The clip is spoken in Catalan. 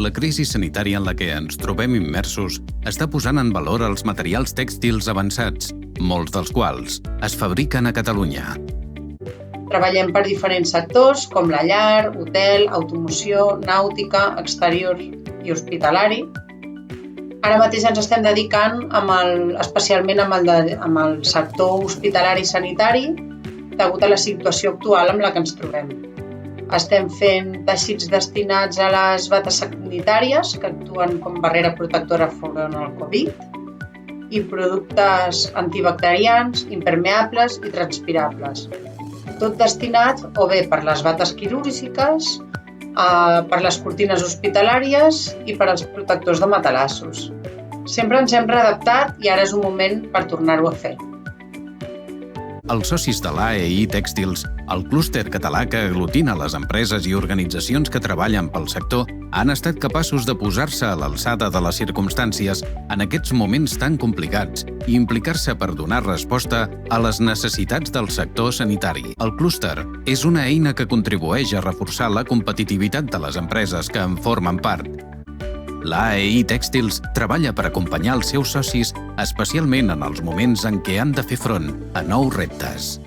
La crisi sanitària en la que ens trobem immersos està posant en valor els materials tèxtils avançats, molts dels quals es fabriquen a Catalunya. Treballem per diferents sectors com la llar, hotel, automoció, nàutica, exterior i hospitalari. Ara mateix ens estem dedicant especialment amb el sector hospitalari i sanitari degut a la situació actual amb la que ens trobem. Estem fent teixits destinats a les bates sanitàries que actuen com barrera protectora enfront al Covid i productes antibacterians, impermeables i transpirables. Tot destinat o bé per les bates quirúrgiques, per les cortines hospitalàries i per als protectors de matalassos. Sempre ens hem readaptat i ara és un moment per tornar-ho a fer. Els socis de l'AEI Tèxtils, el clúster català que aglutina les empreses i organitzacions que treballen pel sector, han estat capaços de posar-se a l'alçada de les circumstàncies en aquests moments tan complicats i implicar-se per donar resposta a les necessitats del sector sanitari. El clúster és una eina que contribueix a reforçar la competitivitat de les empreses que en formen part. L'AEI Tèxtils treballa per acompanyar els seus socis, especialment en els moments en què han de fer front a nous reptes.